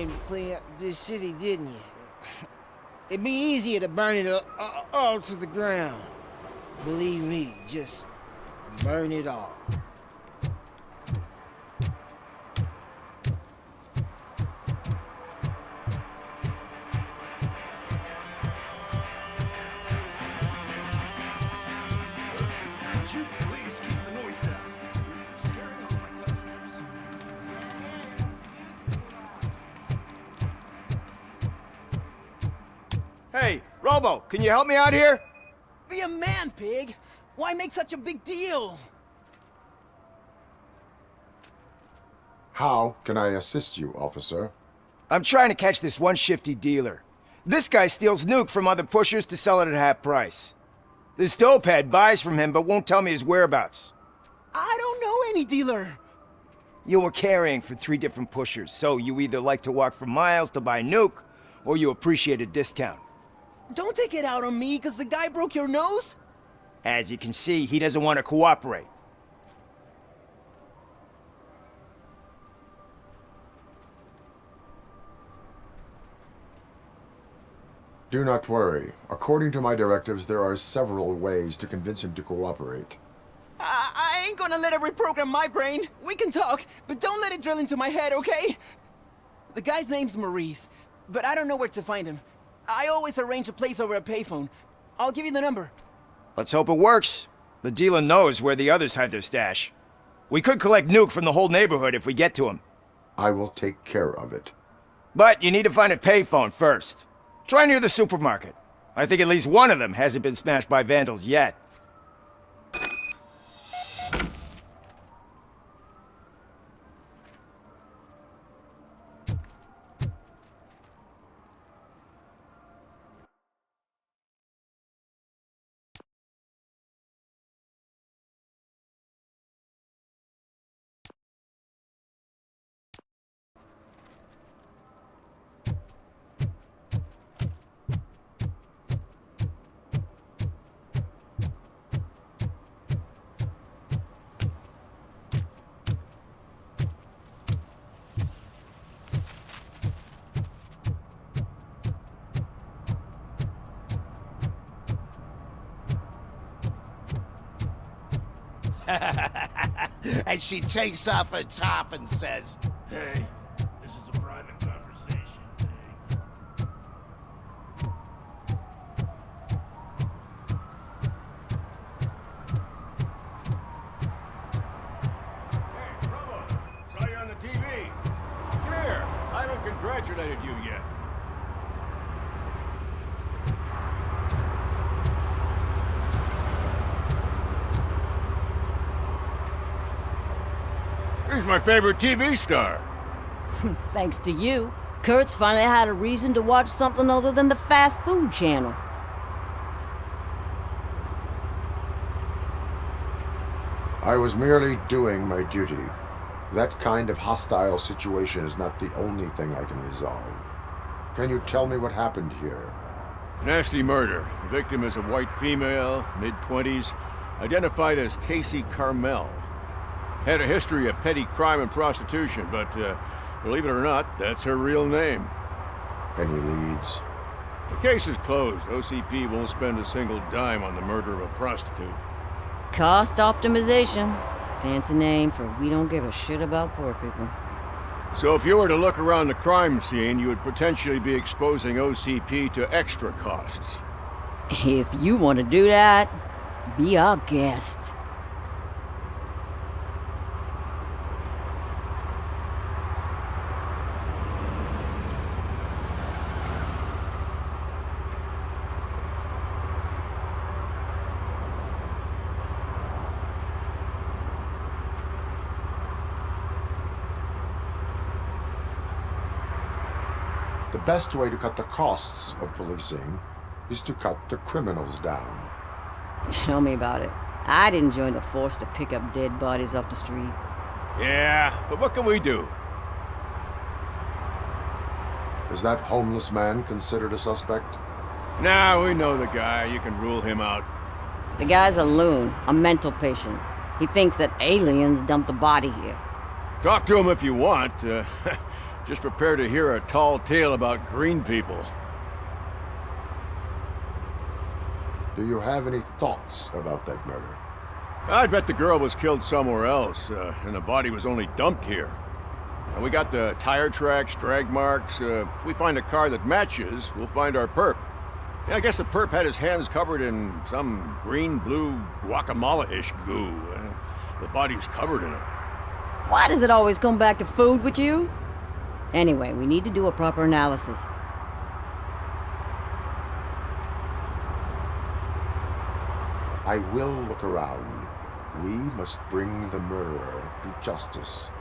came to clean up this city, didn't you? It'd be easier to burn it all to the ground. Believe me, just burn it all. Could you please keep the noise down? You're scaring all my customers. Hey, Robo, can you help me out here? Be a man, pig! Why make such a big deal? How can I assist you, officer? I'm trying to catch this one shifty dealer. This guy steals nuke from other pushers to sell it at half price. This dopehead buys from him but won't tell me his whereabouts. I don't know any dealer. You were carrying for 3 different pushers, so you either like to walk for miles to buy nuke, or you appreciate a discount. Don't take it out on me, because the guy broke your nose? As you can see, he doesn't want to cooperate. Do not worry. According to my directives, there are several ways to convince him to cooperate. I ain't gonna let it reprogram my brain. We can talk, but don't let it drill into my head, okay? The guy's name's Maurice, but I don't know where to find him. I always arrange a place over a payphone. I'll give you the number. Let's hope it works. The dealer knows where the others hide their stash. We could collect nuke from the whole neighborhood if we get to him. I will take care of it. But you need to find a payphone first. Try near the supermarket. I think at least one of them hasn't been smashed by vandals yet. And she takes off her top and says, Hey, this is a private conversation, Pig. Hey, Robo, saw you on the TV. Come here. I haven't congratulated you yet. He's my favorite TV star. Thanks to you, Kurt's finally had a reason to watch something other than the fast food channel. I was merely doing my duty. That kind of hostile situation is not the only thing I can resolve. Can you tell me what happened here? Nasty murder. The victim is a white female, mid-20s, identified as Casey Carmel. Had a history of petty crime and prostitution, but believe it or not, that's her real name. Any leads? The case is closed. OCP won't spend a single dime on the murder of a prostitute. Cost optimization. Fancy name for we don't give a shit about poor people. So if you were to look around the crime scene, you would potentially be exposing OCP to extra costs. If you want to do that, be our guest. The best way to cut the costs of policing is to cut the criminals down. Tell me about it. I didn't join the force to pick up dead bodies off the street. Yeah, but what can we do? Is that homeless man considered a suspect? Nah, we know the guy. You can rule him out. The guy's a loon, a mental patient. He thinks that aliens dumped the body here. Talk to him if you want. Just prepare to hear a tall tale about green people. Do you have any thoughts about that murder? I bet the girl was killed somewhere else, and the body was only dumped here. And we got the tire tracks, drag marks. If we find a car that matches, we'll find our perp. Yeah, I guess the perp had his hands covered in some green-blue guacamole-ish goo. The body was covered in it. Why does it always come back to food with you? Anyway, we need to do a proper analysis. I will look around. We must bring the murderer to justice.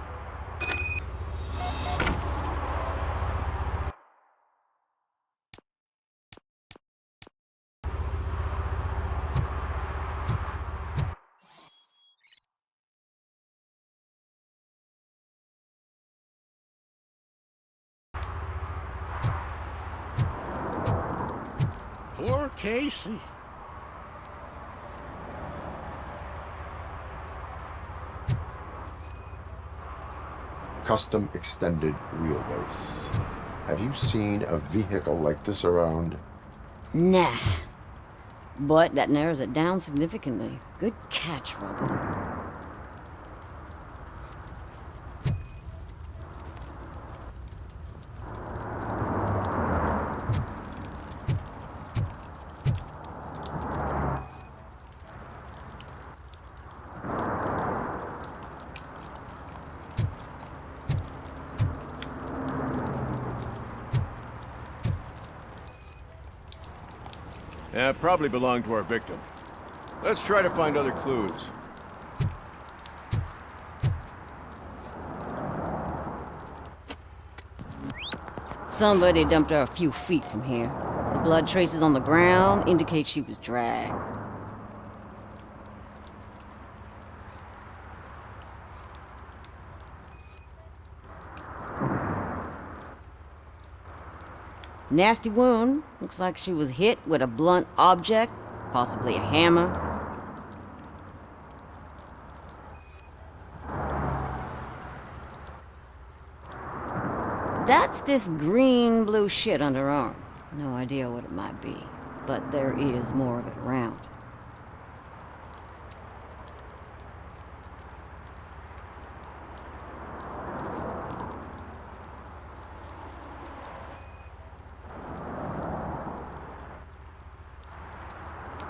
Poor Casey. Custom extended wheelbase. Have you seen a vehicle like this around? Nah. But that narrows it down significantly. Good catch, Robo. Yeah, it probably belonged to our victim. Let's try to find other clues. Somebody dumped her a few feet from here. The blood traces on the ground indicate she was dragged. Nasty wound. Looks like she was hit with a blunt object, possibly a hammer. That's this green-blue shit on her arm. No idea what it might be, but there is more of it around.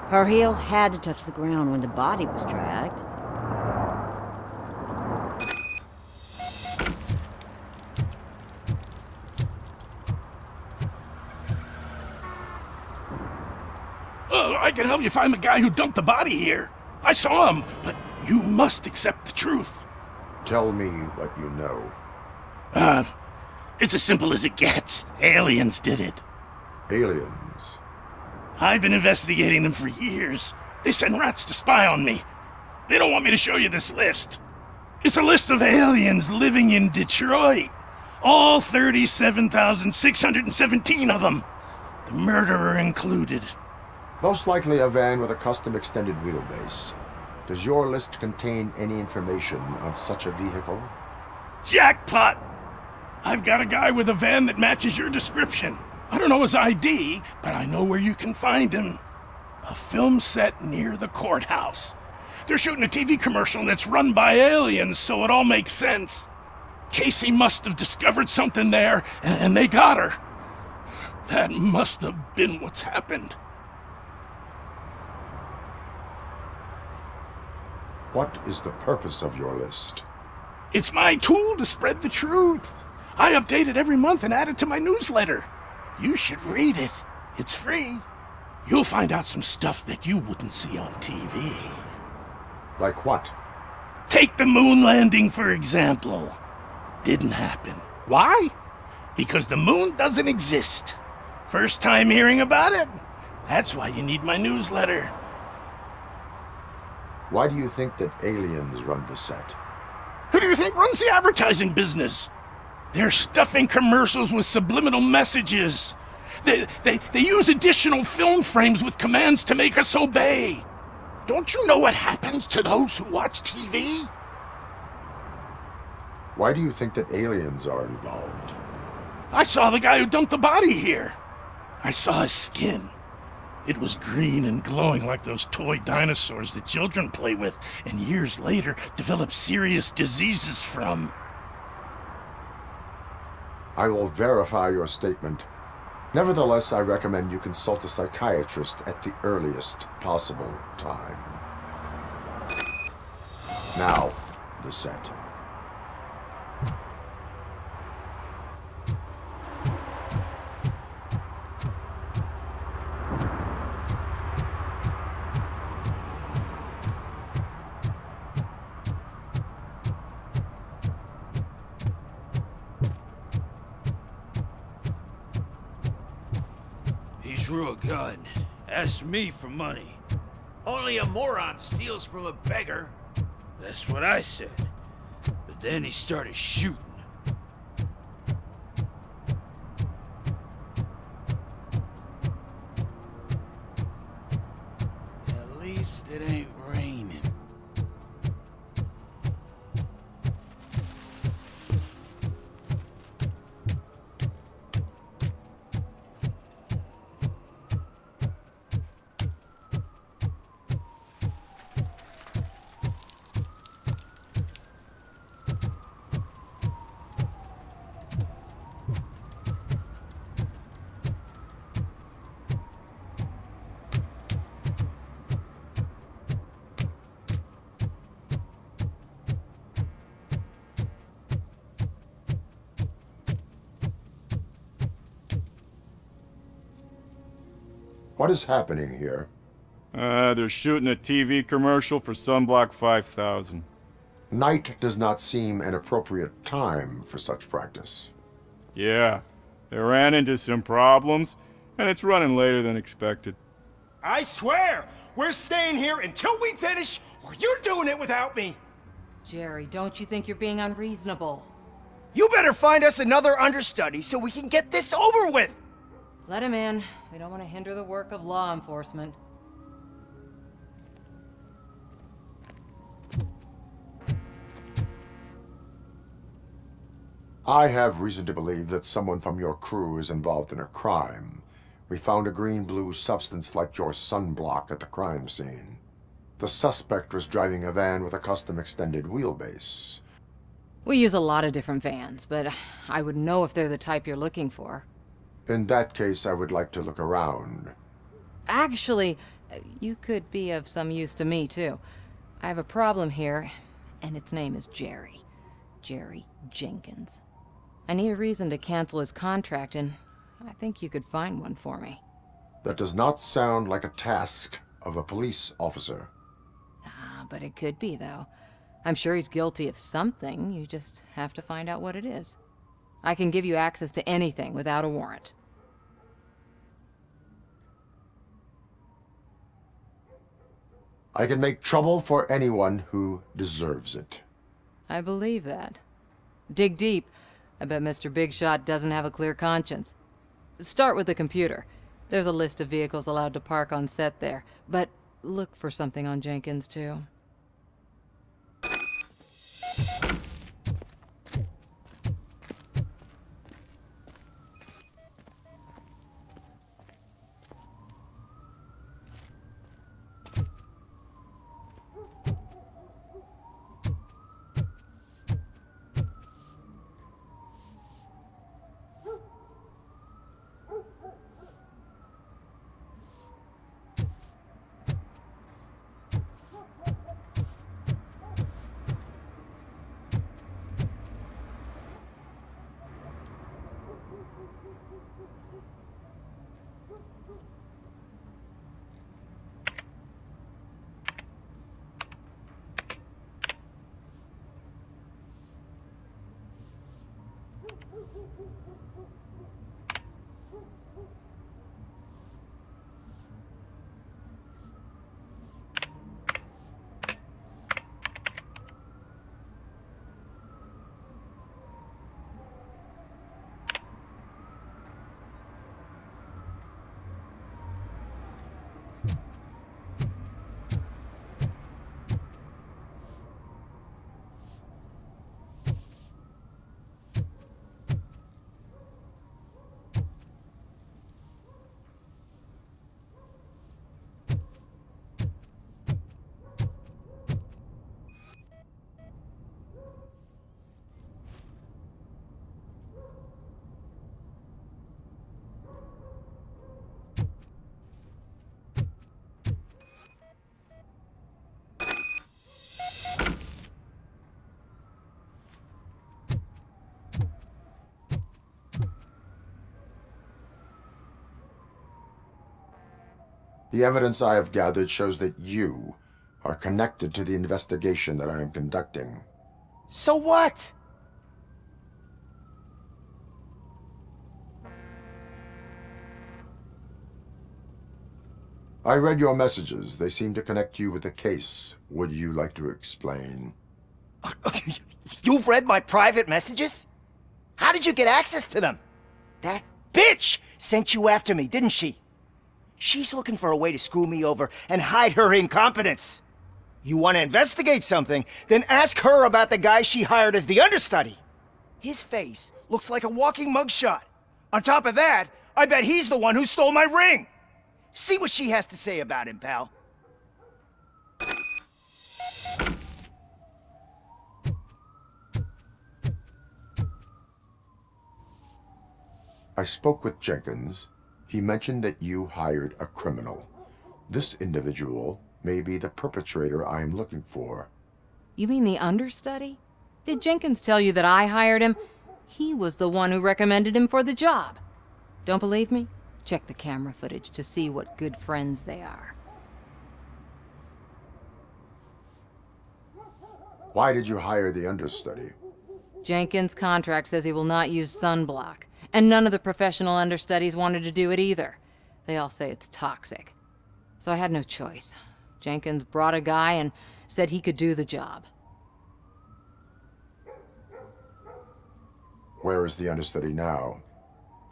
Her heels had to touch the ground when the body was dragged. I can help you find the guy who dumped the body here. I saw him, but you must accept the truth. Tell me what you know. It's as simple as it gets. Aliens did it. Aliens? I've been investigating them for years. They send rats to spy on me. They don't want me to show you this list. It's a list of aliens living in Detroit. All 37,617 of them. The murderer included. Most likely a van with a custom extended wheelbase. Does your list contain any information on such a vehicle? Jackpot! I've got a guy with a van that matches your description. I don't know his ID, but I know where you can find him. A film set near the courthouse. They're shooting a TV commercial and it's run by aliens, so it all makes sense. Casey must have discovered something there, and they got her. That must have been what's happened. What is the purpose of your list? It's my tool to spread the truth. I update it every month and add it to my newsletter. You should read it. It's free. You'll find out some stuff that you wouldn't see on TV. Like what? Take the moon landing, for example. Didn't happen. Why? Because the moon doesn't exist. First time hearing about it? That's why you need my newsletter. Why do you think that aliens run the set? Who do you think runs the advertising business? They're stuffing commercials with subliminal messages. They use additional film frames with commands to make us obey. Don't you know what happens to those who watch TV? Why do you think that aliens are involved? I saw the guy who dumped the body here. I saw his skin. It was green and glowing like those toy dinosaurs that children play with and years later develop serious diseases from. I will verify your statement. Nevertheless, I recommend you consult a psychiatrist at the earliest possible time. Now, the set. He drew a gun, asked me for money. Only a moron steals from a beggar. That's what I said. But then he started shooting. At least it ain't raining. What is happening here? They're shooting a TV commercial for Sunblock 5000. Night does not seem an appropriate time for such practice. Yeah, they ran into some problems, and it's running later than expected. I swear, we're staying here until we finish, or you're doing it without me. Jerry, don't you think you're being unreasonable? You better find us another understudy so we can get this over with. Let him in. We don't want to hinder the work of law enforcement. I have reason to believe that someone from your crew is involved in a crime. We found a green-blue substance like your sunblock at the crime scene. The suspect was driving a van with a custom extended wheelbase. We use a lot of different vans, but I would know if they're the type you're looking for. In that case, I would like to look around. Actually, you could be of some use to me, too. I have a problem here, and its name is Jerry. Jerry Jenkins. I need a reason to cancel his contract, and I think you could find one for me. That does not sound like a task of a police officer. But it could be, though. I'm sure he's guilty of something. You just have to find out what it is. I can give you access to anything without a warrant. I can make trouble for anyone who deserves it. I believe that. Dig deep. I bet Mr. Big Shot doesn't have a clear conscience. Start with the computer. There's a list of vehicles allowed to park on set there, but look for something on Jenkins, too. The evidence I have gathered shows that you are connected to the investigation that I am conducting. So what? I read your messages. They seem to connect you with the case. Would you like to explain? You've read my private messages? How did you get access to them? That bitch sent you after me, didn't she? She's looking for a way to screw me over and hide her incompetence. You want to investigate something, then ask her about the guy she hired as the understudy. His face looks like a walking mugshot. On top of that, I bet he's the one who stole my ring. See what she has to say about him, pal. I spoke with Jenkins. He mentioned that you hired a criminal. This individual may be the perpetrator I am looking for. You mean the understudy? Did Jenkins tell you that I hired him? He was the one who recommended him for the job. Don't believe me? Check the camera footage to see what good friends they are. Why did you hire the understudy? Jenkins' contract says he will not use sunblock, and none of the professional understudies wanted to do it either. They all say it's toxic. So I had no choice. Jenkins brought a guy and said he could do the job. Where is the understudy now?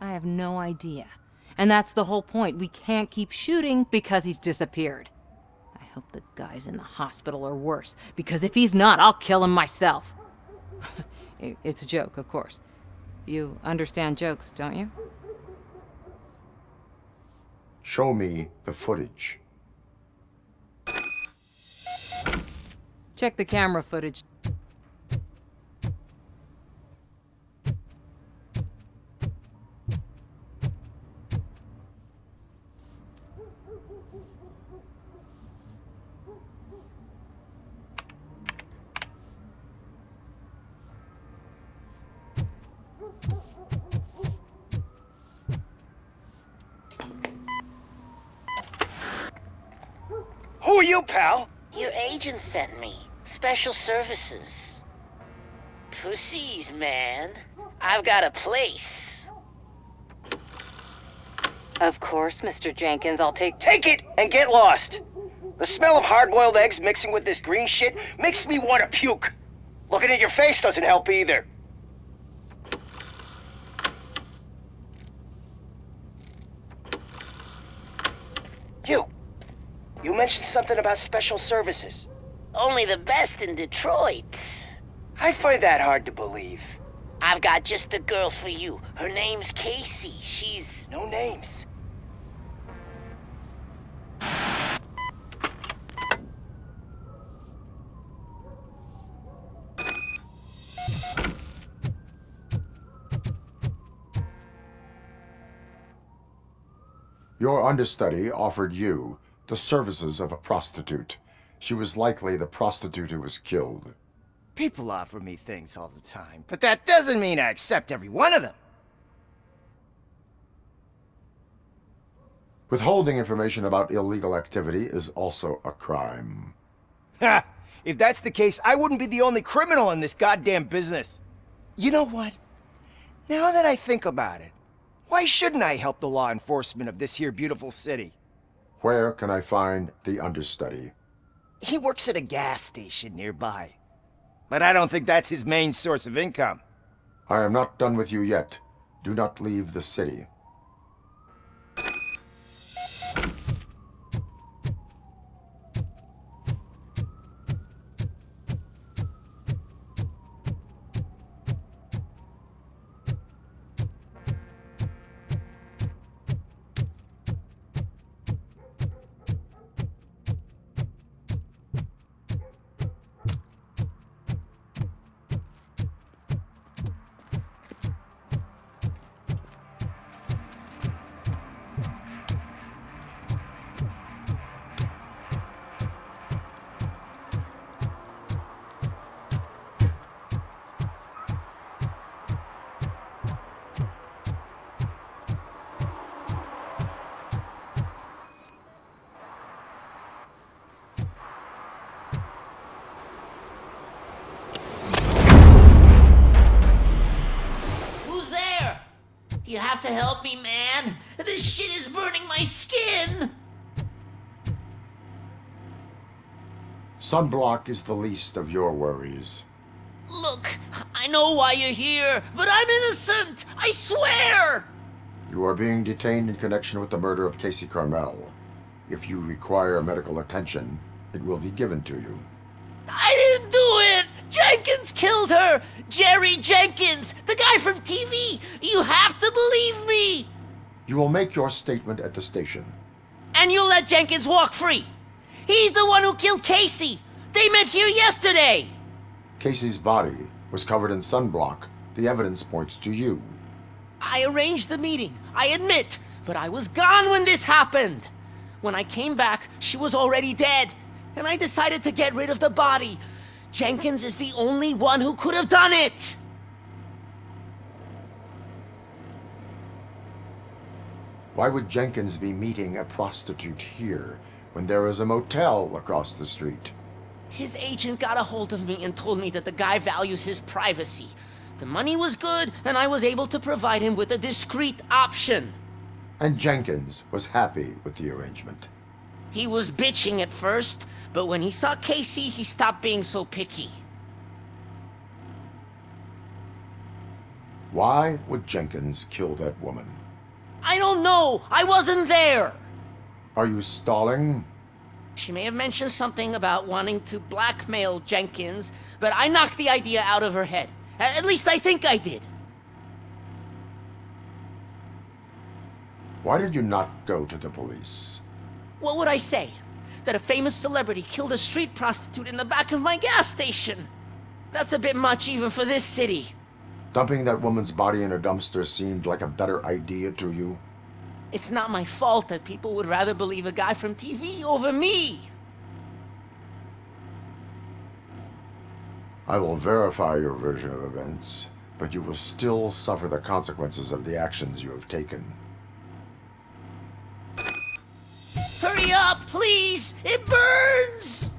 I have no idea. And that's the whole point. We can't keep shooting because he's disappeared. I hope the guy's in the hospital or worse, because if he's not, I'll kill him myself. It's a joke, of course. You understand jokes, don't you? Show me the footage. Check the camera footage. Who are you, pal? Your agent sent me. Special services. Pussies, man. I've got a place. Of course, Mr. Jenkins, I'll take... Take it and get lost. The smell of hard-boiled eggs mixing with this green shit makes me want to puke. Looking at your face doesn't help either. You mentioned something about special services. Only the best in Detroit. I find that hard to believe. I've got just the girl for you. Her name's Casey. She's... No names. Your understudy offered you the services of a prostitute. She was likely the prostitute who was killed. People offer me things all the time, but that doesn't mean I accept every one of them. Withholding information about illegal activity is also a crime. Ha! If that's the case, I wouldn't be the only criminal in this goddamn business. You know what? Now that I think about it, why shouldn't I help the law enforcement of this here beautiful city? Where can I find the understudy? He works at a gas station nearby. But I don't think that's his main source of income. I am not done with you yet. Do not leave the city. help me, man. This shit is burning my skin. Sunblock is the least of your worries. Look, I know why you're here, but I'm innocent. I swear. You are being detained in connection with the murder of Casey Carmel. If you require medical attention, it will be given to you. I didn't do it. Jenkins killed her. Jerry Jenkins, the guy from TV. You have to believe me. You will make your statement at the station. And you'll let Jenkins walk free. He's the one who killed Casey. They met here yesterday. Casey's body was covered in sunblock. The evidence points to you. I arranged the meeting, I admit, but I was gone when this happened. When I came back, she was already dead, and I decided to get rid of the body. Jenkins is the only one who could have done it. Why would Jenkins be meeting a prostitute here when there is a motel across the street? His agent got a hold of me and told me that the guy values his privacy. The money was good, and I was able to provide him with a discreet option. And Jenkins was happy with the arrangement. He was bitching at first, but when he saw Casey, he stopped being so picky. Why would Jenkins kill that woman? I don't know. I wasn't there. Are you stalling? She may have mentioned something about wanting to blackmail Jenkins, but I knocked the idea out of her head. At least I think I did. Why did you not go to the police? What would I say? That a famous celebrity killed a street prostitute in the back of my gas station? That's a bit much even for this city. Dumping that woman's body in a dumpster seemed like a better idea to you? It's not my fault that people would rather believe a guy from TV over me. I will verify your version of events, but you will still suffer the consequences of the actions you have taken. Hurry up, please! It burns!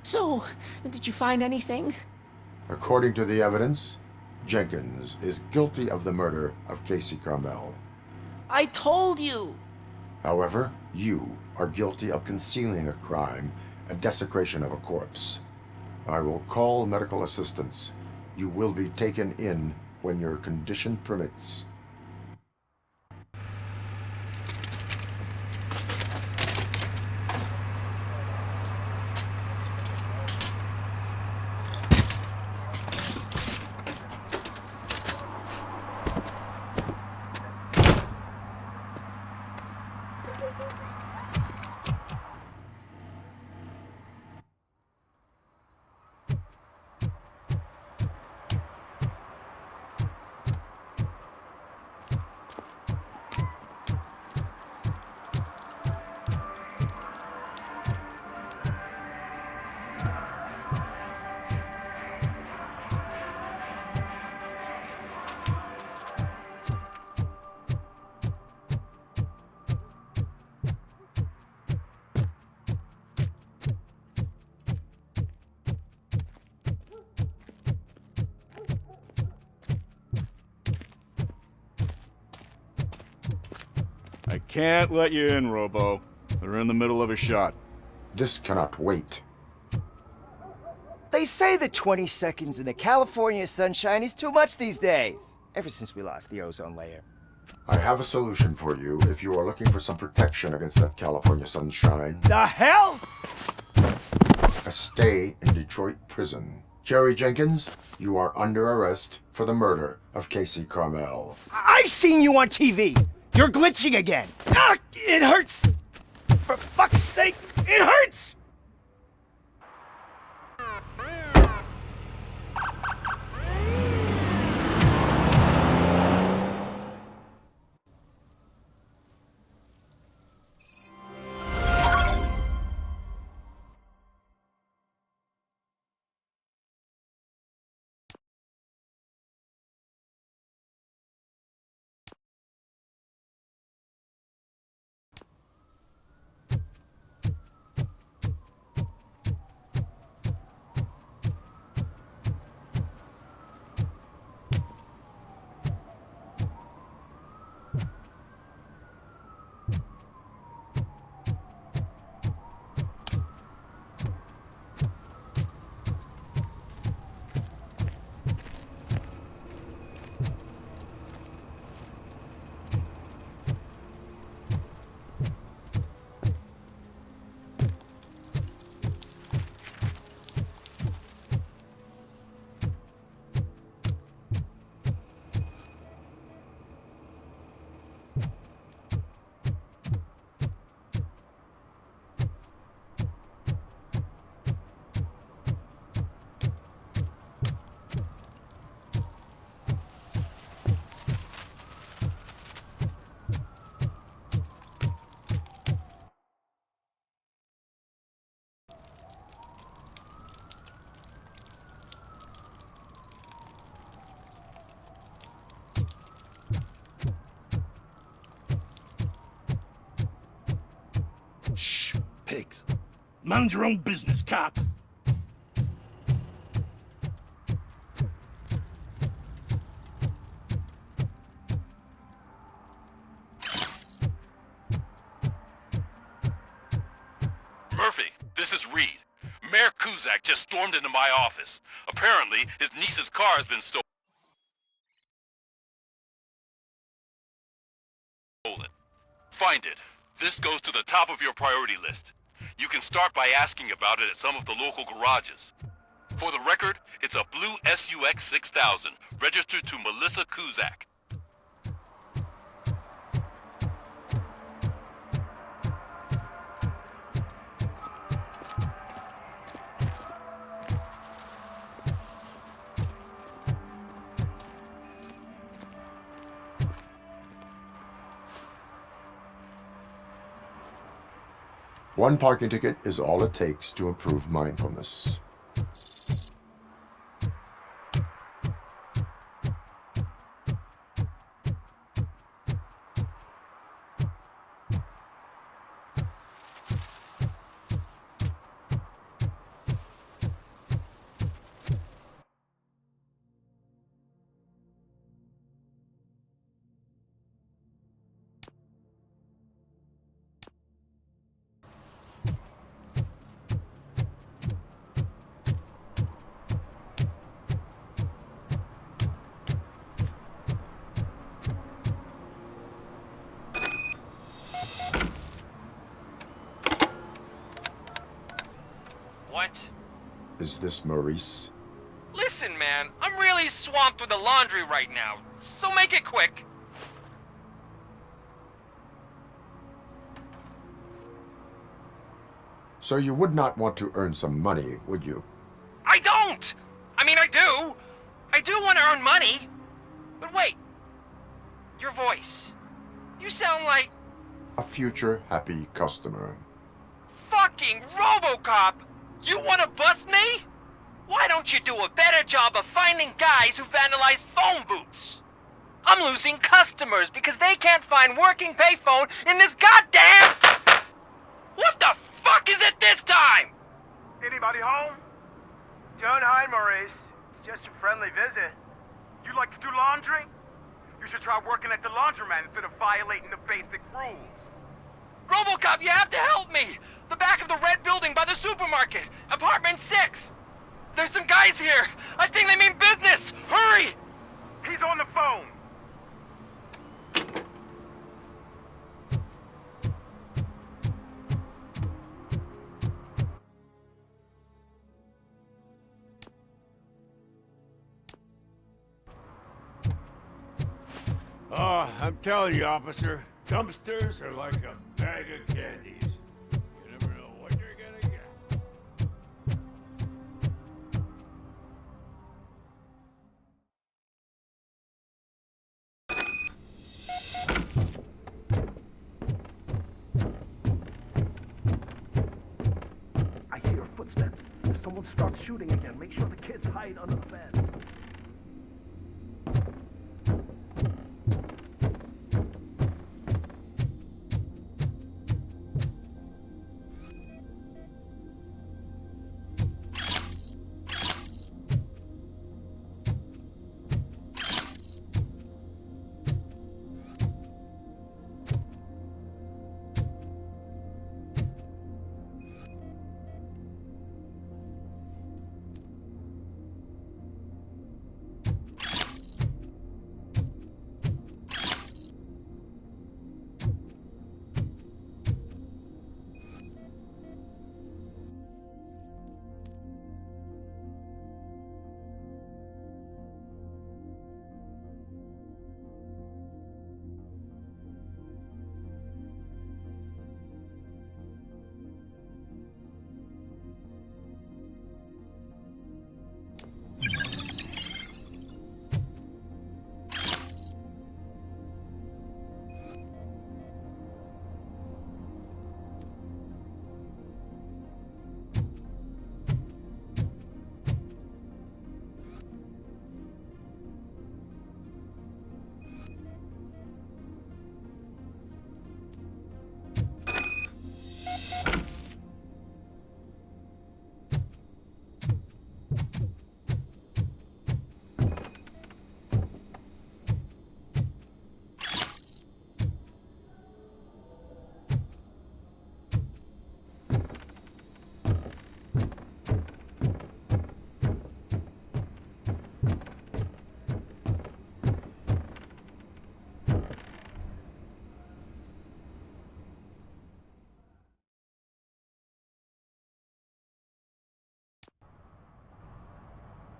So, did you find anything? According to the evidence, Jenkins is guilty of the murder of Casey Carmel. I told you! However, you are guilty of concealing a crime and desecration of a corpse. I will call medical assistance. You will be taken in when your condition permits. can't let you in, Robo. They're in the middle of a shot. This cannot wait. They say that 20 seconds in the California sunshine is too much these days, ever since we lost the ozone layer. I have a solution for you if you are looking for some protection against that California sunshine. The hell? A stay in Detroit prison. Jerry Jenkins, you are under arrest for the murder of Casey Carmel. I seen you on TV. You're glitching again. Ah, it hurts. For fuck's sake, it hurts. Shh, pigs. Mind your own business, cop. Murphy, this is Reed. Mayor Kuzak just stormed into my office. Apparently, his niece's car has been stolen. Find it. This goes to the top of your priority list. You can start by asking about it at some of the local garages. For the record, it's a blue SUX 6000, registered to Melissa Kuzak. One parking ticket is all it takes to improve mindfulness. What? Is this Maurice? Listen, man, I'm really swamped with the laundry right now, so make it quick. So you would not want to earn some money, would you? I don't! I mean, I do! I do want to earn money! But wait, your voice. You sound like... A future happy customer. Fucking Robocop! You want to bust me? Why don't you do a better job of finding guys who vandalize phone booths? I'm losing customers because they can't find working payphone in this goddamn... What the fuck is it this time? Anybody home? Don't hide, Maurice. It's just a friendly visit. You like to do laundry? You should try working at the laundromat instead of violating the basic rules. Robocop, you have to help me! The back of the red building by the supermarket, apartment 6. There's some guys here. I think they mean business. Hurry! He's on the phone. Oh, I'm telling you, officer, dumpsters are like a bag of candies. You never know what you're gonna get. I hear footsteps. If someone starts shooting again, make sure the kids hide under the bed.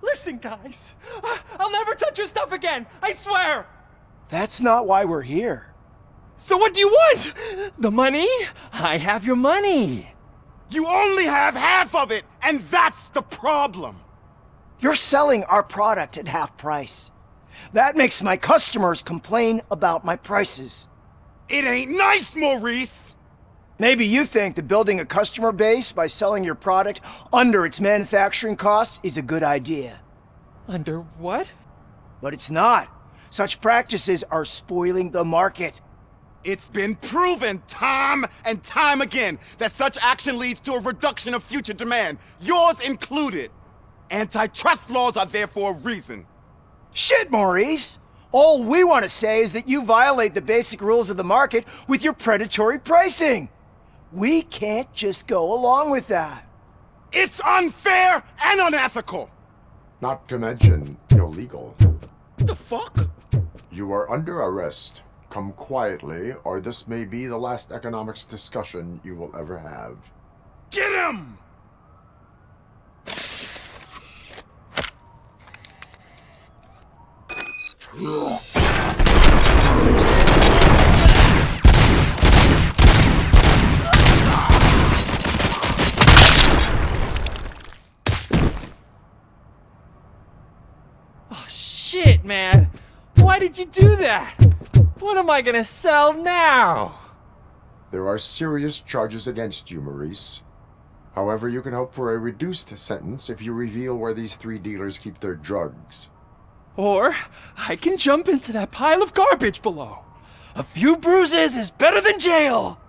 Listen, guys. I'll never touch your stuff again. I swear. That's not why we're here. So what do you want? The money? I have your money. You only have half of it, and that's the problem. You're selling our product at half price. That makes my customers complain about my prices. It ain't nice, Maurice! Maybe you think that building a customer base by selling your product under its manufacturing cost is a good idea. Under what? But it's not. Such practices are spoiling the market. It's been proven time and time again that such action leads to a reduction of future demand, yours included. Antitrust laws are there for a reason. Shit, Maurice! All we want to say is that you violate the basic rules of the market with your predatory pricing. We can't just go along with that. It's unfair and unethical! Not to mention illegal. The fuck? You are under arrest. Come quietly, or this may be the last economics discussion you will ever have. Get him! Oh, shit, man. Why did you do that? What am I gonna sell now? There are serious charges against you, Maurice. However, you can hope for a reduced sentence if you reveal where these 3 dealers keep their drugs. Or I can jump into that pile of garbage below. A few bruises is better than jail.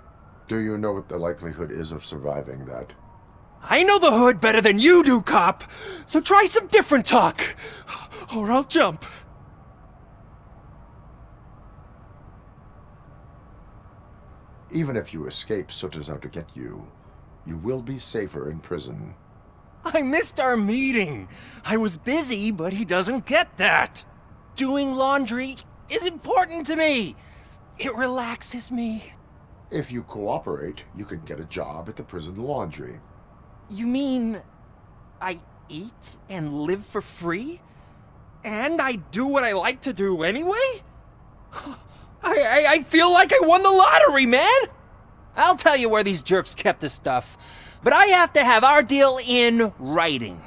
Do you know what the likelihood is of surviving that? I know the hood better than you do, cop. So try some different talk, or I'll jump. Even if you escape Soot is out to get you, you will be safer in prison. I missed our meeting. I was busy, but he doesn't get that. Doing laundry is important to me. It relaxes me. If you cooperate, you can get a job at the prison laundry. You mean I eat and live for free? And I do what I like to do anyway? I feel like I won the lottery, man! I'll tell you where these jerks kept the stuff, but I have to have our deal in writing.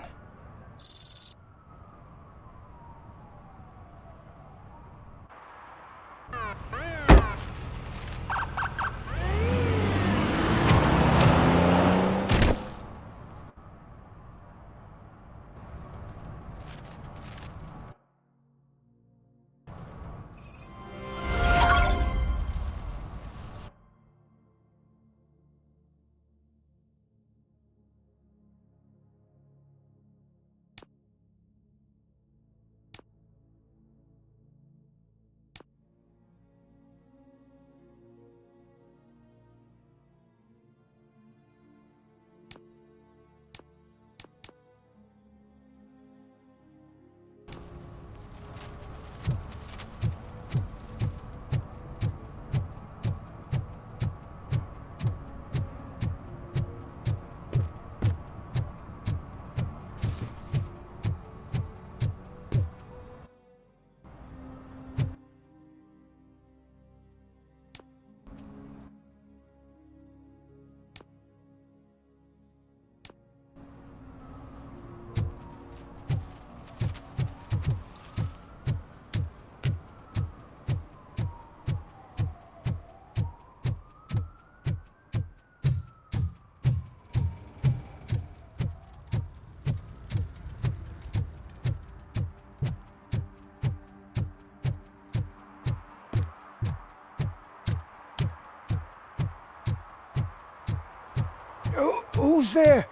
Who's there?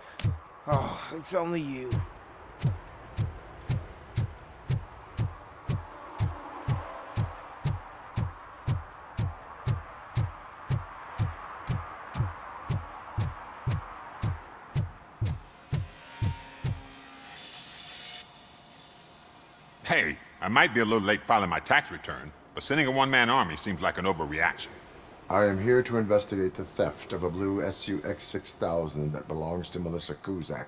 Oh, it's only you. Hey, I might be a little late filing my tax return, but sending a one-man army seems like an overreaction. I am here to investigate the theft of a blue SUX 6000 that belongs to Melissa Kuzak.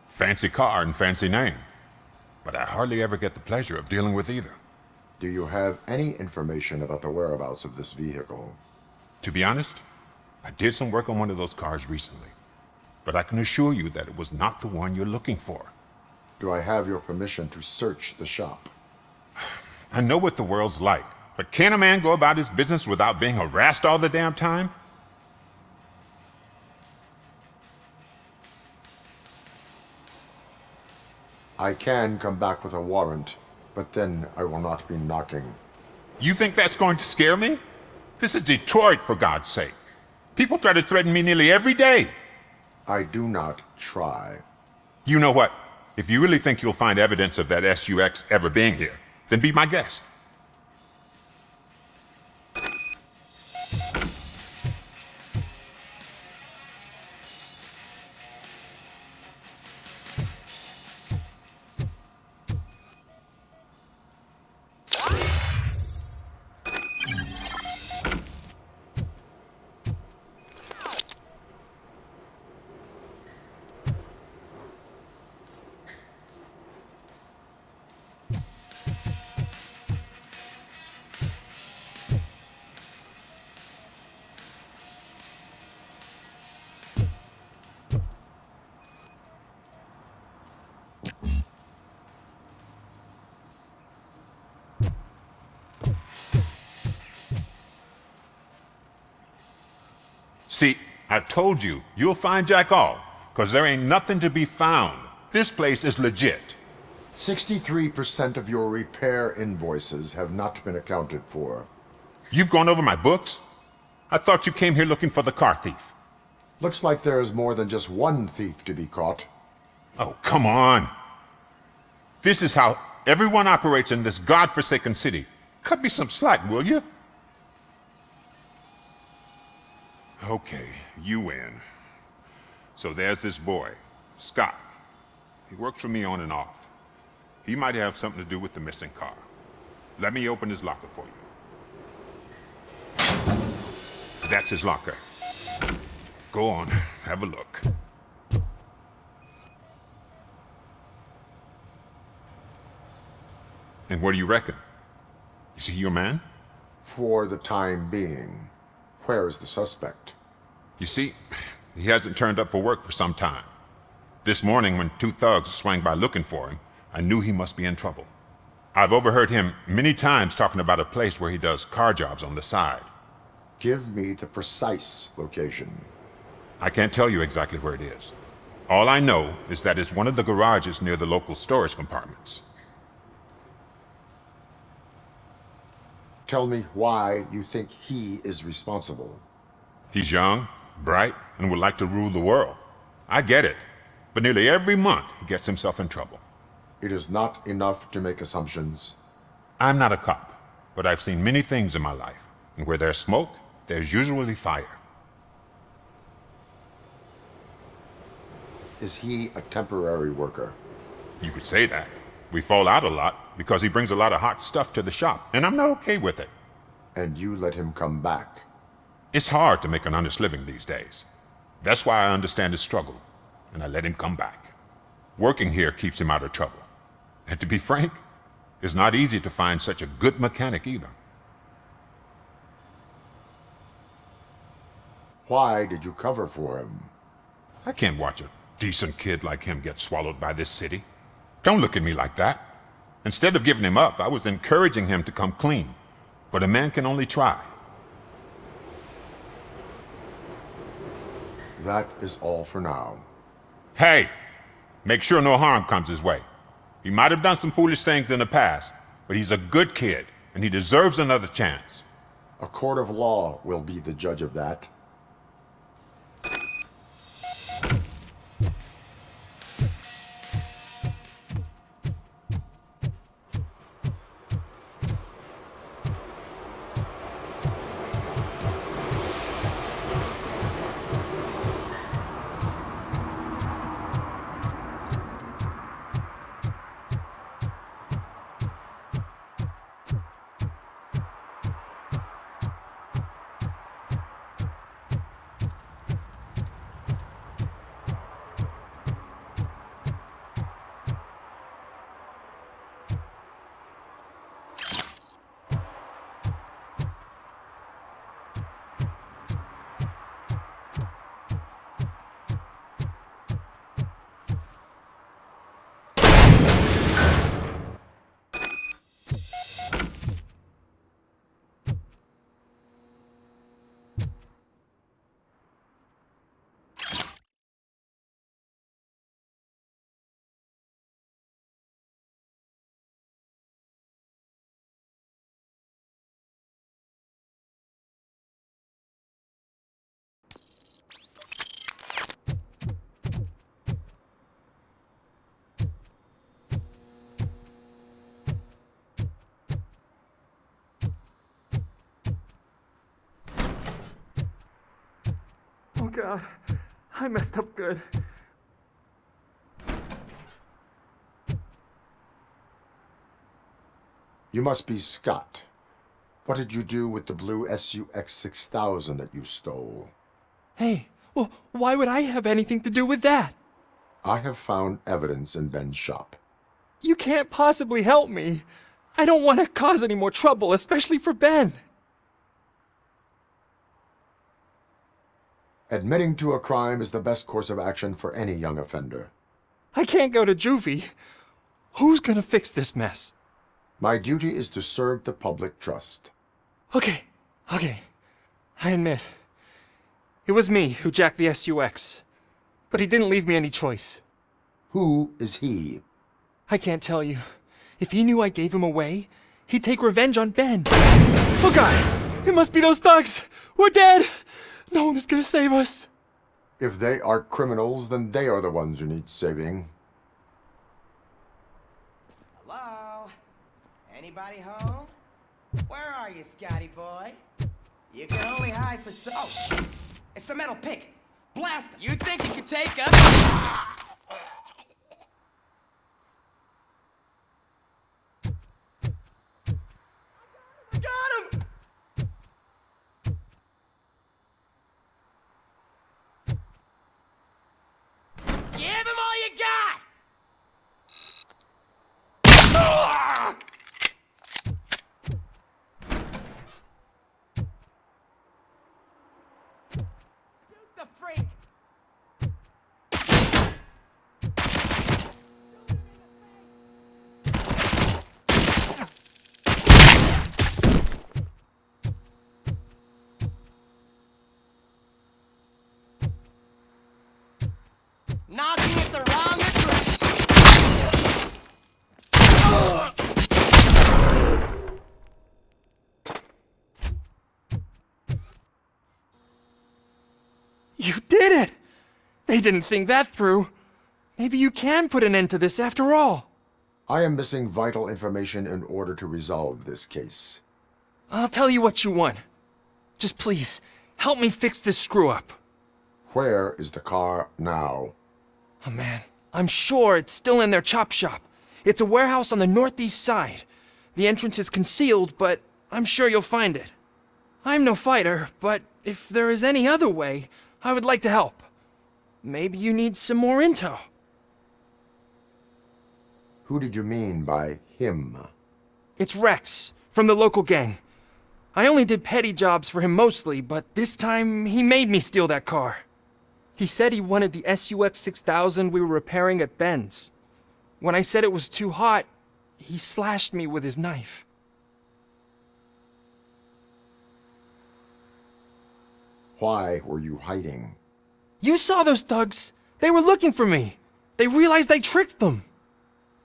Fancy car and fancy name. But I hardly ever get the pleasure of dealing with either. Do you have any information about the whereabouts of this vehicle? To be honest, I did some work on one of those cars recently. But I can assure you that it was not the one you're looking for. Do I have your permission to search the shop? I know what the world's like. But can a man go about his business without being harassed all the damn time? I can come back with a warrant, but then I will not be knocking. You think that's going to scare me? This is Detroit, for God's sake. People try to threaten me nearly every day. I do not try. You know what? If you really think you'll find evidence of that SUX ever being here, then be my guest. See, I've told you, you'll find Jack all, because there ain't nothing to be found. This place is legit. 63% of your repair invoices have not been accounted for. You've gone over my books? I thought you came here looking for the car thief. Looks like there is more than just one thief to be caught. Oh, come on. This is how everyone operates in this godforsaken city. Cut me some slack, will you? Okay, you win. So there's this boy, Scott. He works for me on and off. He might have something to do with the missing car. Let me open his locker for you. That's his locker. Go on, have a look. And what do you reckon? Is he your man? For the time being. Where is the suspect? You see, he hasn't turned up for work for some time. This morning, when two thugs swang by looking for him, I knew he must be in trouble. I've overheard him many times talking about a place where he does car jobs on the side. Give me the precise location. I can't tell you exactly where it is. All I know is that it's one of the garages near the local storage compartments. Tell me why you think he is responsible. He's young, bright, and would like to rule the world. I get it. But nearly every month, he gets himself in trouble. It is not enough to make assumptions. I'm not a cop, but I've seen many things in my life. And where there's smoke, there's usually fire. Is he a temporary worker? You could say that. We fall out a lot because he brings a lot of hot stuff to the shop, and I'm not okay with it. And you let him come back? It's hard to make an honest living these days. That's why I understand his struggle, and I let him come back. Working here keeps him out of trouble. And to be frank, it's not easy to find such a good mechanic either. Why did you cover for him? I can't watch a decent kid like him get swallowed by this city. Don't look at me like that. Instead of giving him up, I was encouraging him to come clean. But a man can only try. That is all for now. Hey! Make sure no harm comes his way. He might have done some foolish things in the past, but he's a good kid, and he deserves another chance. A court of law will be the judge of that. Oh God, I messed up good. You must be Scott. What did you do with the blue SUX 6000 that you stole? Hey, well, why would I have anything to do with that? I have found evidence in Ben's shop. You can't possibly help me. I don't want to cause any more trouble, especially for Ben. Admitting to a crime is the best course of action for any young offender. I can't go to juvie. Who's gonna fix this mess? My duty is to serve the public trust. Okay. I admit. It was me who jacked the SUX. But he didn't leave me any choice. Who is he? I can't tell you. If he knew I gave him away, he'd take revenge on Ben. Oh God! It must be those thugs! We're dead! No one is gonna save us. If they are criminals, then they are the ones who need saving. Hello? Anybody home? Where are you, Scotty boy? You can only hide for so... Oh, shit. It's the metal pig. Blast him. You think you could take us? Give him all you got! Shoot the freak! Knocking at the wrong address. You did it! They didn't think that through. Maybe you can put an end to this after all. I am missing vital information in order to resolve this case. I'll tell you what you want. Just please, help me fix this screw-up. Where is the car now? Oh man, I'm sure it's still in their chop shop. It's a warehouse on the northeast side. The entrance is concealed, but I'm sure you'll find it. I'm no fighter, but if there is any other way, I would like to help. Maybe you need some more intel. Who did you mean by him? It's Rex, from the local gang. I only did petty jobs for him mostly, but this time he made me steal that car. He said he wanted the SUX 6000 we were repairing at Ben's. When I said it was too hot, he slashed me with his knife. Why were you hiding? You saw those thugs! They were looking for me! They realized I tricked them!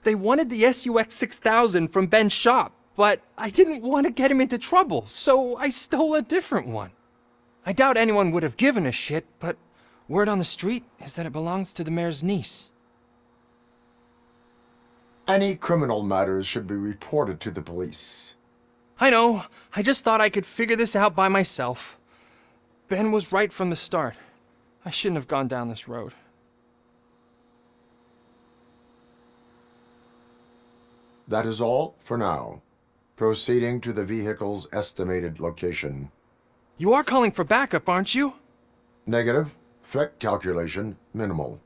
They wanted the SUX 6000 from Ben's shop, but I didn't want to get him into trouble, so I stole a different one. I doubt anyone would have given a shit, but word on the street is that it belongs to the mayor's niece. Any criminal matters should be reported to the police. I know. I just thought I could figure this out by myself. Ben was right from the start. I shouldn't have gone down this road. That is all for now. Proceeding to the vehicle's estimated location. You are calling for backup, aren't you? Negative. Threat calculation minimal.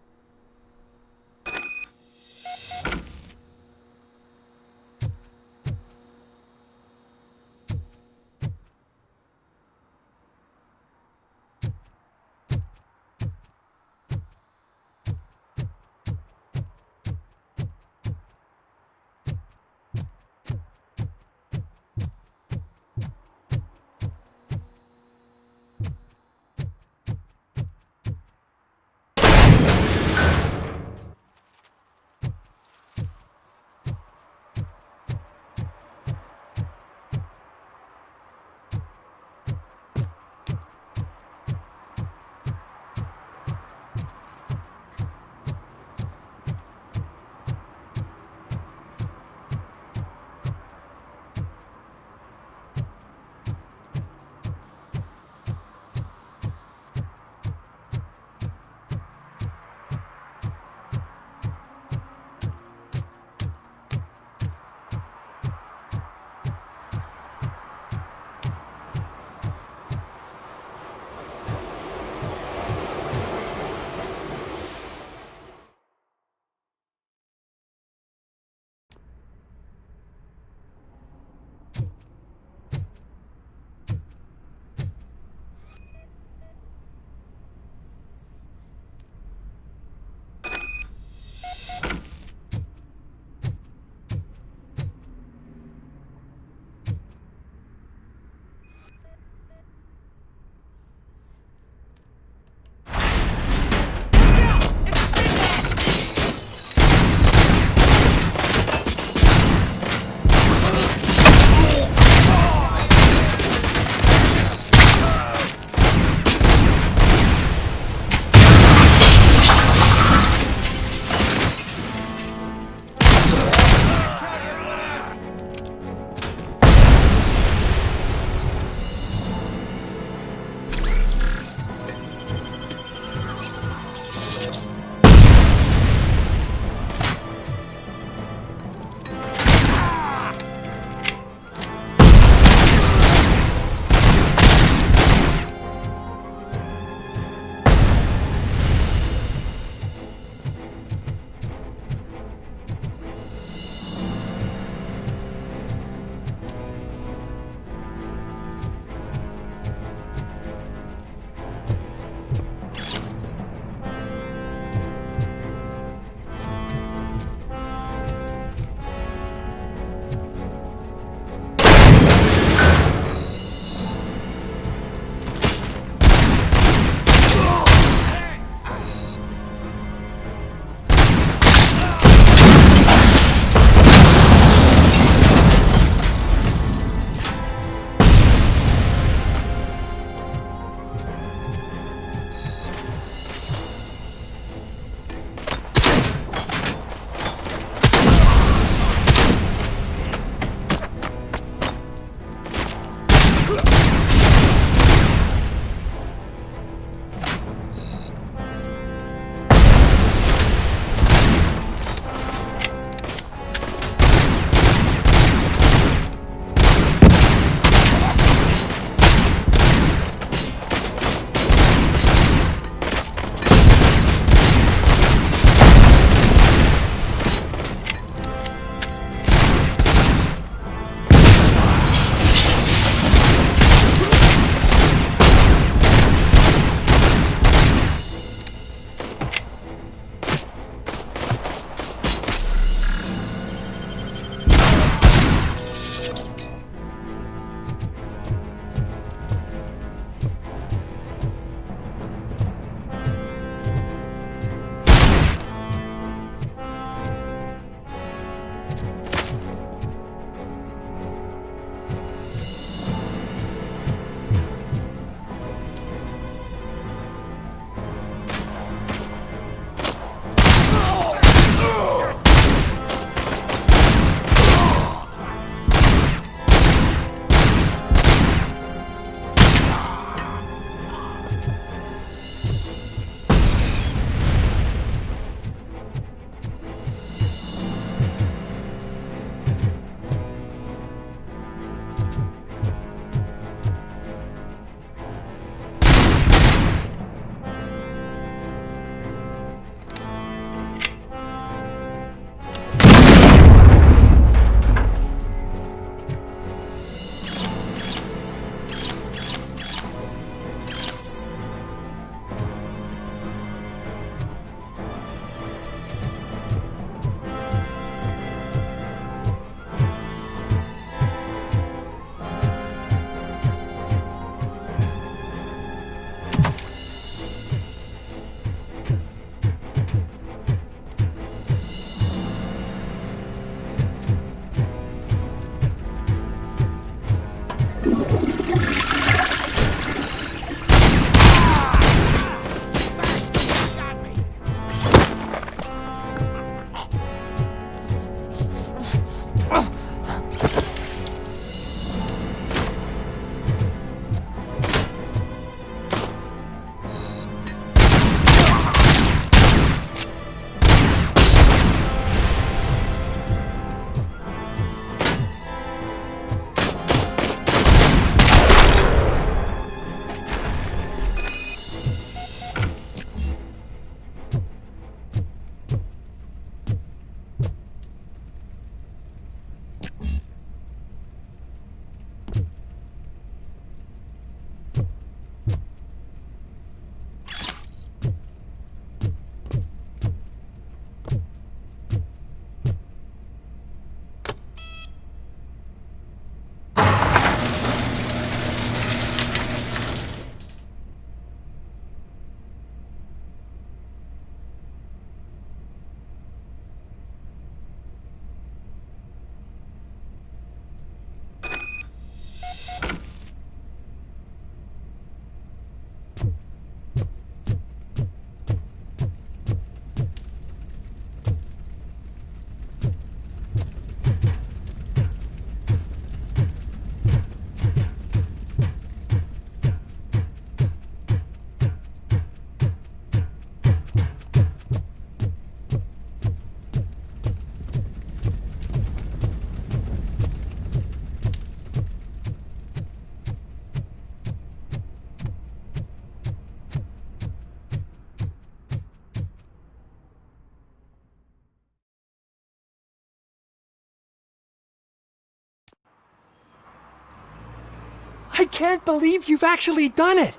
I can't believe you've actually done it!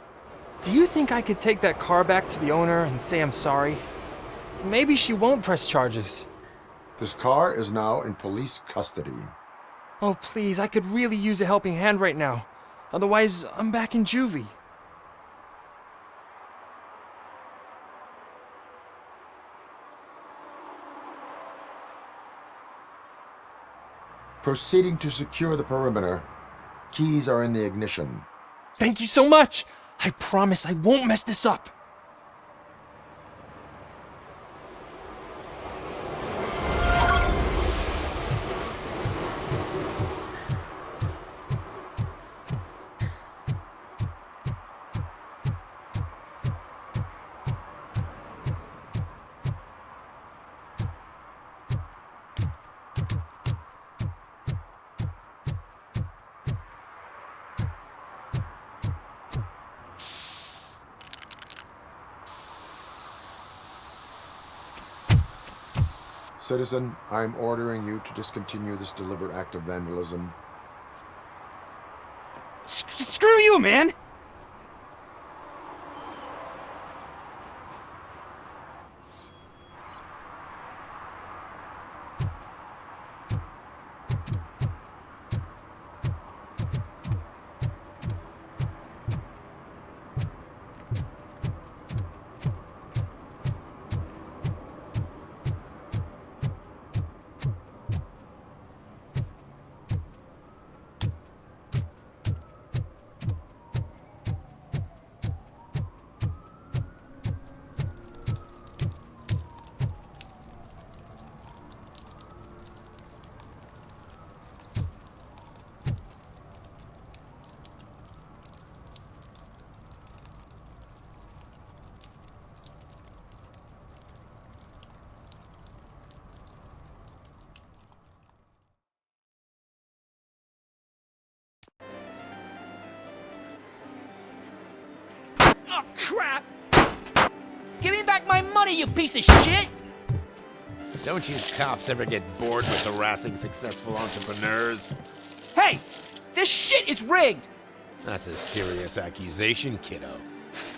Do you think I could take that car back to the owner and say I'm sorry? Maybe she won't press charges. This car is now in police custody. Oh, please, I could really use a helping hand right now. Otherwise, I'm back in juvie. Proceeding to secure the perimeter. Keys are in the ignition. Thank you so much! I promise I won't mess this up. Citizen, I'm ordering you to discontinue this deliberate act of vandalism. Screw you, man! Oh, crap! Give me back my money, you piece of shit! Don't you cops ever get bored with harassing successful entrepreneurs? Hey! This shit is rigged! That's a serious accusation, kiddo.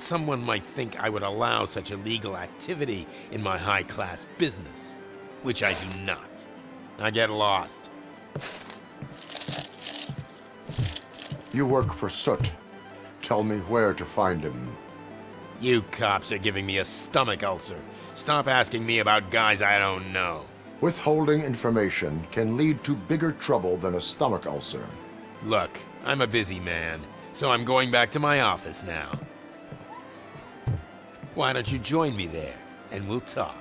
Someone might think I would allow such illegal activity in my high-class business, which I do not. I get lost. You work for Soot. Tell me where to find him. You cops are giving me a stomach ulcer. Stop asking me about guys I don't know. Withholding information can lead to bigger trouble than a stomach ulcer. Look, I'm a busy man, so I'm going back to my office now. Why don't you join me there, and we'll talk.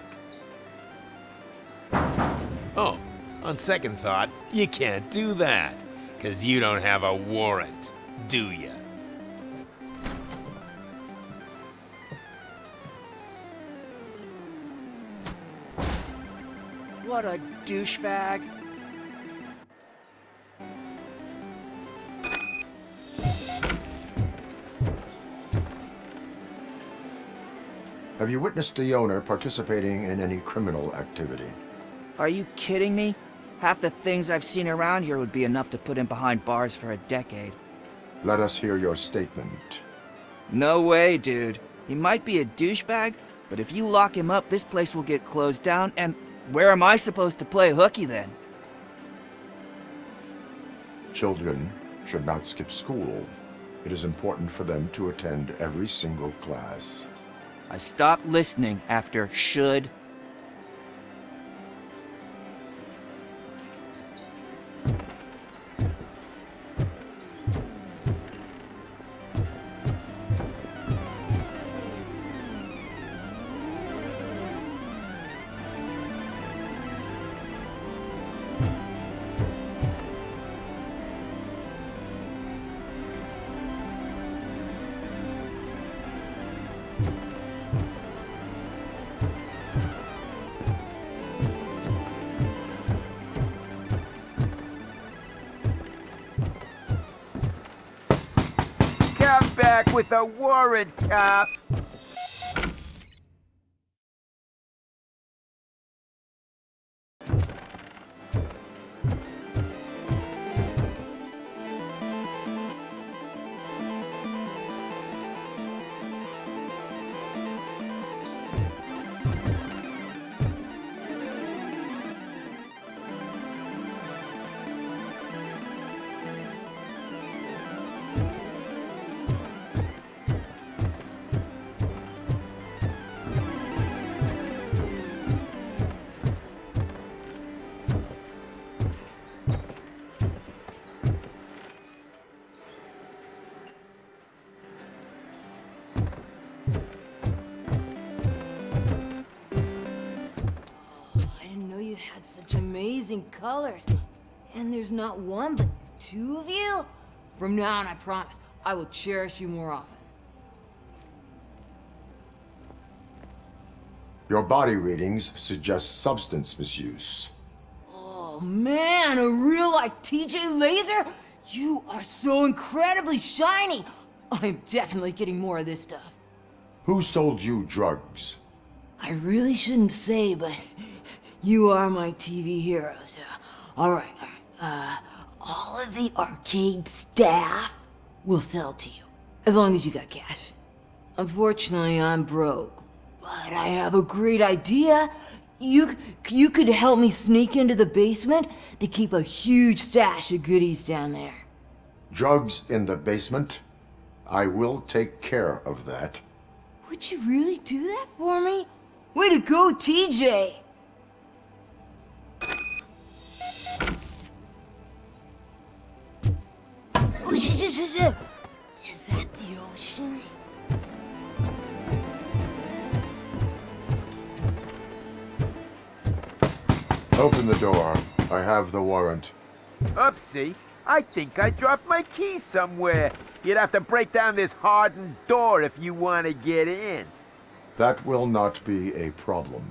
Oh, on second thought, you can't do that, 'cause you don't have a warrant, do ya? What a douchebag. Have you witnessed the owner participating in any criminal activity? Are you kidding me? Half the things I've seen around here would be enough to put him behind bars for a decade. Let us hear your statement. No way, dude. He might be a douchebag, but if you lock him up, this place will get closed down, and where am I supposed to play hooky then? Children should not skip school. It is important for them to attend every single class. I stopped listening after should. Come back with a warrant, cop. didn't know you had such amazing colors. And there's not one, but two of you? From now on, I promise, I will cherish you more often. Your body readings suggest substance misuse. Oh man, a real like TJ Laser? You are so incredibly shiny! I'm definitely getting more of this stuff. Who sold you drugs? I really shouldn't say, but you are my TV heroes. Alright. All of the arcade staff will sell to you, as long as you got cash. Unfortunately, I'm broke, but I have a great idea. You could help me sneak into the basement. They keep a huge stash of goodies down there. Drugs in the basement? I will take care of that. Would you really do that for me? Way to go, TJ! Is that the ocean? Open the door. I have the warrant. Oopsie. I think I dropped my key somewhere. You'd have to break down this hardened door if you want to get in. That will not be a problem.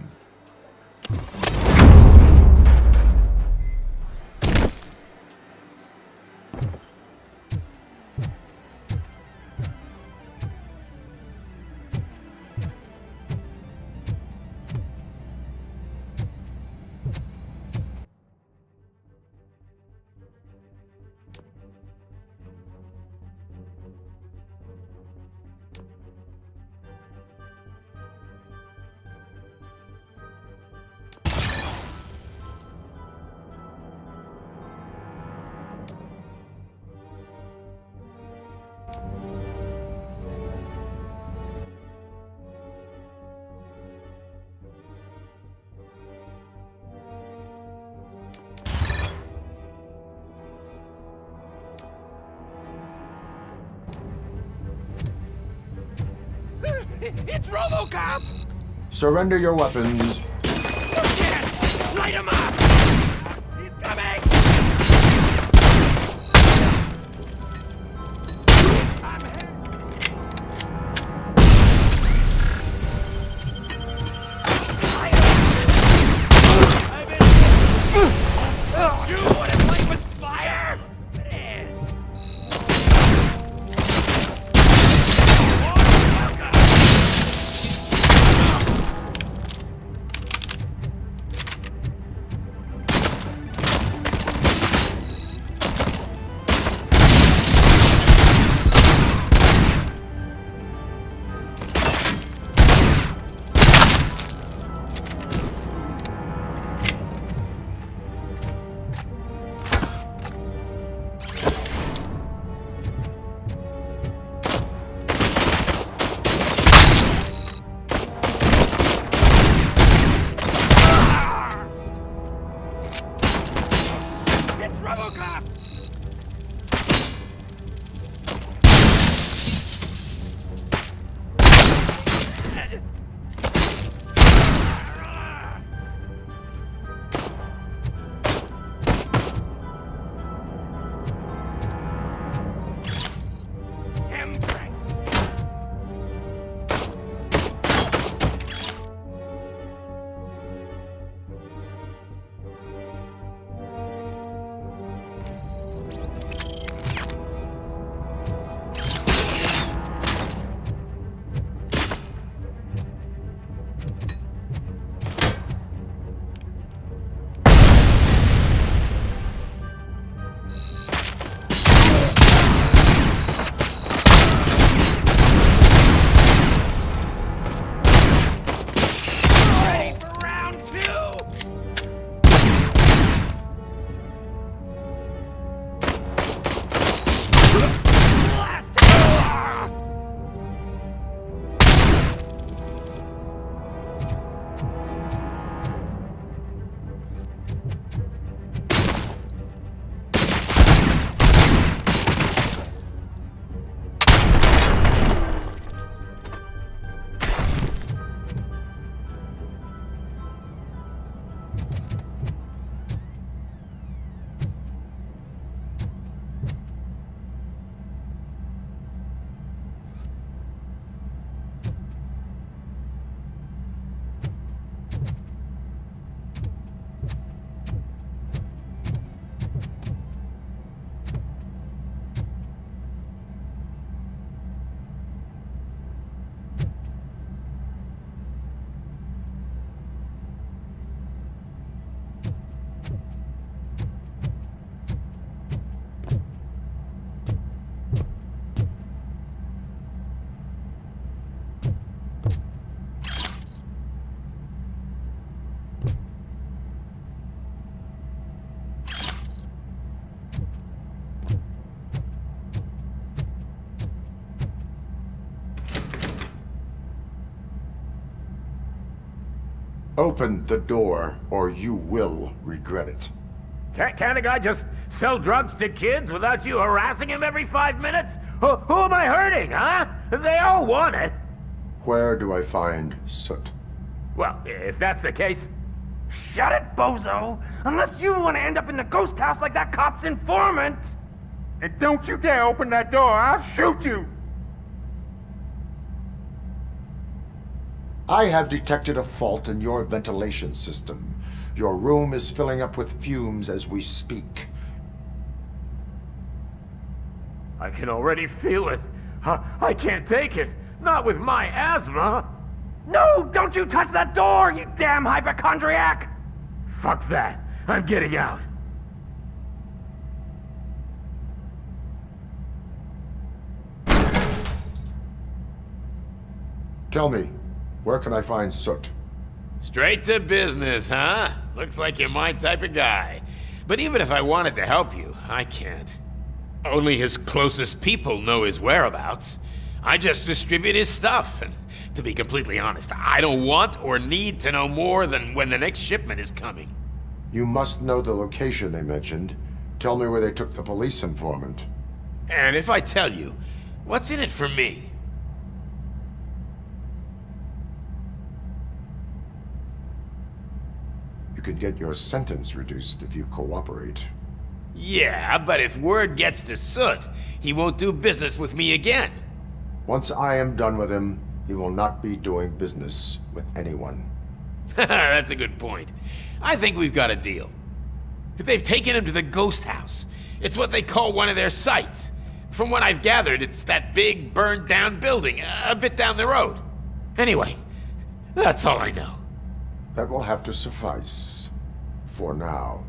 It's Robocop! Surrender your weapons. No chance! Light him up! He's coming! You want to play with fire? It is! Open the door, or you will regret it. Can't a guy just sell drugs to kids without you harassing him every 5 minutes? Who am I hurting, huh? They all want it. Where do I find Soot? Well, if that's the case, shut it, bozo! Unless you want to end up in the ghost house like that cop's informant! And don't you dare open that door, I'll shoot you! I have detected a fault in your ventilation system. Your room is filling up with fumes as we speak. I can already feel it. I can't take it. Not with my asthma. No, don't you touch that door, you damn hypochondriac! Fuck that. I'm getting out. Tell me, where can I find Soot? Straight to business, huh? Looks like you're my type of guy. But even if I wanted to help you, I can't. Only his closest people know his whereabouts. I just distribute his stuff, and to be completely honest, I don't want or need to know more than when the next shipment is coming. You must know the location they mentioned. Tell me where they took the police informant. And if I tell you, what's in it for me? You can get your sentence reduced if you cooperate. Yeah, but if word gets to Soot, he won't do business with me again. Once I am done with him, he will not be doing business with anyone. That's a good point. I think we've got a deal. They've taken him to the ghost house. It's what they call one of their sites. From what I've gathered, it's that big, burned-down building a bit down the road. Anyway, that's all I know. That will have to suffice. For now.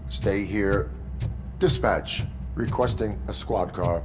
Stay here. Dispatch. Requesting a squad car.